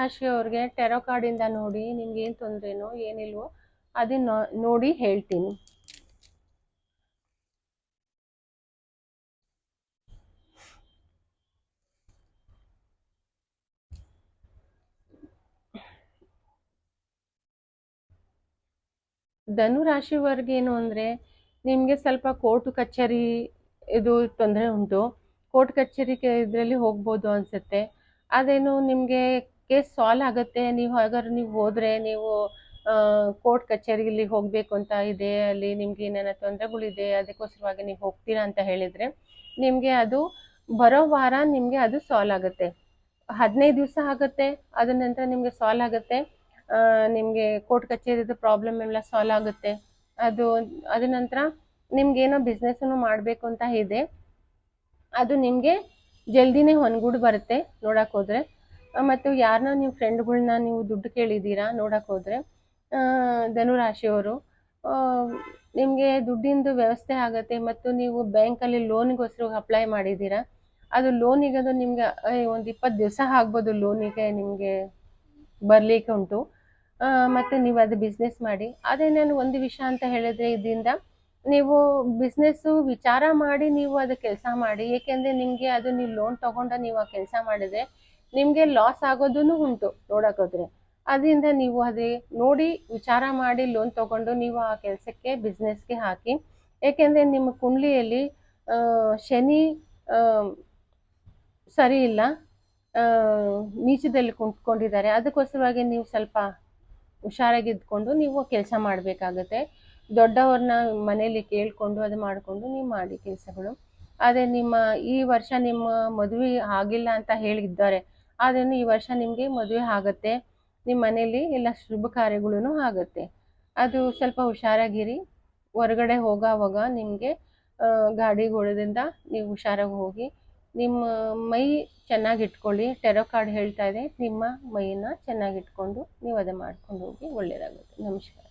ರಾಶಿಯವ್ರಿಗೆ terror ಕಾರ್ಡಿಂದ ನೋಡಿ ನಿಮ್ಗೆ ಏನು ತೊಂದರೆನೋ ಏನಿಲ್ವೋ ಅದನ್ನ ನೋಡಿ ಹೇಳ್ತೀನಿ. ಧನು ರಾಶಿಯವರ್ಗೆ ಏನು ಅಂದರೆ ನಿಮಗೆ ಸ್ವಲ್ಪ ಕೋರ್ಟ್ ಕಚೇರಿ ಇದು ತೊಂದರೆ ಉಂಟು. ಕೋರ್ಟ್ ಕಚೇರಿ ಇದರಲ್ಲಿ ಹೋಗ್ಬೋದು ಅನಿಸುತ್ತೆ. ಅದೇನು ನಿಮಗೆ ಕೇಸ್ ಸಾಲ್ವ್ ಆಗುತ್ತೆ. ನೀವು ಹಾಗಾದ್ರೆ ನೀವು ಹೋದರೆ ನೀವು ಕೋರ್ಟ್ ಕಚೇರಿಯಲ್ಲಿ ಹೋಗಬೇಕು ಅಂತ ಇದೆ, ಅಲ್ಲಿ ನಿಮ್ಗೆ ಏನೇನೋ ತೊಂದರೆಗಳಿದೆ, ಅದಕ್ಕೋಸ್ಕರವಾಗಿ ನೀವು ಹೋಗ್ತೀರಾ ಅಂತ ಹೇಳಿದರೆ ನಿಮಗೆ ಅದು ಬರೋ ವಾರ ನಿಮಗೆ ಅದು ಸಾಲ್ವ್ ಆಗುತ್ತೆ. 15 ದಿವಸ ಆಗುತ್ತೆ, ಅದ ನಂತರ ನಿಮಗೆ ಸಾಲ್ವ್ ಆಗುತ್ತೆ. ನಿಮಗೆ ಕೋರ್ಟ್ ಕಚೇರಿದು ಪ್ರಾಬ್ಲಮ್ ಎಲ್ಲ ಸಾಲ್ವ್ ಆಗುತ್ತೆ. ಅದ ನಂತರ ನಿಮ್ಗೇನೋ ಬಿಸ್ನೆಸ್ಸನ್ನು ಮಾಡಬೇಕು ಅಂತ ಇದೆ, ಅದು ನಿಮಗೆ ಜಲ್ದಿನೇ ಹೊಂದ್ಗೂಡು ಬರುತ್ತೆ ನೋಡಕ್ಕೆ ಹೋದರೆ. ಮತ್ತು ಯಾರನ್ನ ನೀವು ಫ್ರೆಂಡ್ಗಳ್ನ ನೀವು ದುಡ್ಡು ಕೇಳಿದ್ದೀರಾ ನೋಡಕ್ಕೆ ಹೋದರೆ ಧನುರಾಶಿಯವರು ನಿಮಗೆ ದುಡ್ಡಿಂದು ವ್ಯವಸ್ಥೆ ಆಗುತ್ತೆ. ಮತ್ತು ನೀವು ಬ್ಯಾಂಕಲ್ಲಿ ಲೋನಿಗೋಸ್ಕರ ಅಪ್ಲೈ ಮಾಡಿದ್ದೀರಾ, ಅದು ಲೋನಿಗೆ ಅದು ನಿಮ್ಗೆ ಒಂದು 20 ದಿವಸ ಆಗ್ಬೋದು ಲೋನಿಗೆ ನಿಮಗೆ ಬರಲಿಕ್ಕೆ ಉಂಟು. ಮತ್ತು ನೀವು ಅದು ಬಿಸ್ನೆಸ್ ಮಾಡಿ. ಅದೇ ನಾನು ಒಂದು ವಿಷಯ ಅಂತ ಹೇಳಿದ್ರೆ, ಇದರಿಂದ ನೀವು ಬಿಸ್ನೆಸ್ಸು ವಿಚಾರ ಮಾಡಿ ನೀವು ಅದು ಕೆಲಸ ಮಾಡಿ. ಏಕೆಂದರೆ ನಿಮಗೆ ಅದು ನೀವು ಲೋನ್ ತೊಗೊಂಡು ನೀವು ಆ ಕೆಲಸ ಮಾಡಿದರೆ ನಿಮಗೆ ಲಾಸ್ ಆಗೋದೂ ಉಂಟು ನೋಡೋಕ್ಕೋದ್ರೆ. ಅದರಿಂದ ನೀವು ಅದೇ ನೋಡಿ ವಿಚಾರ ಮಾಡಿ ಲೋನ್ ತೊಗೊಂಡು ನೀವು ಆ ಕೆಲಸಕ್ಕೆ ಬಿಸ್ನೆಸ್ಗೆ ಹಾಕಿ. ಏಕೆಂದರೆ ನಿಮ್ಮ ಕುಂಡಲಿಯಲ್ಲಿ ಶನಿ ಸರಿ ಇಲ್ಲ, ನೀಚದಲ್ಲಿ ಕುಂತ್ಕೊಂಡಿದ್ದಾರೆ. ಅದಕ್ಕೋಸ್ಕರವಾಗಿ ನೀವು ಸ್ವಲ್ಪ ಹುಷಾರಾಗಿದ್ಕೊಂಡು ನೀವು ಕೆಲಸ ಮಾಡಬೇಕಾಗತ್ತೆ. ದೊಡ್ಡವ್ರನ್ನ ಮನೇಲಿ ಕೇಳಿಕೊಂಡು ಅದು ಮಾಡಿಕೊಂಡು ನೀವು ಮಾಡಿ ಕೆಲಸಗಳು. ಅದೇ ಈ ವರ್ಷ ನಿಮ್ಮ ಮದುವೆ ಆಗಿಲ್ಲ ಅಂತ ಹೇಳಿದ್ದಾರೆ, ಆದ್ರೂ ಈ ವರ್ಷ ನಿಮಗೆ ಮದುವೆ ಆಗುತ್ತೆ. ನಿಮ್ಮ ಮನೇಲಿ ಎಲ್ಲ ಶುಭ ಕಾರ್ಯಗಳೂ ಆಗುತ್ತೆ. ಅದು ಸ್ವಲ್ಪ ಹುಷಾರಾಗಿರಿ. ಹೊರಗಡೆ ಹೋಗೋವಾಗ ನಿಮಗೆ ಗಾಡಿಗಳಿಂದ ನೀವು ಹುಷಾರಾಗಿ ಹೋಗಿ. ನಿಮ್ಮ ಮೈ ಚೆನ್ನಾಗಿಟ್ಕೊಳ್ಳಿ. ಟೆರೋ ಕಾರ್ಡ್ ಹೇಳ್ತಾ ಇದೆ, ನಿಮ್ಮ ಮೈನ ಚೆನ್ನಾಗಿಟ್ಕೊಂಡು ನೀವು ಅದೇ ಮಾಡ್ಕೊಂಡು ಹೋಗಿ, ಒಳ್ಳೆಯದಾಗುತ್ತೆ. ನಮಸ್ಕಾರ.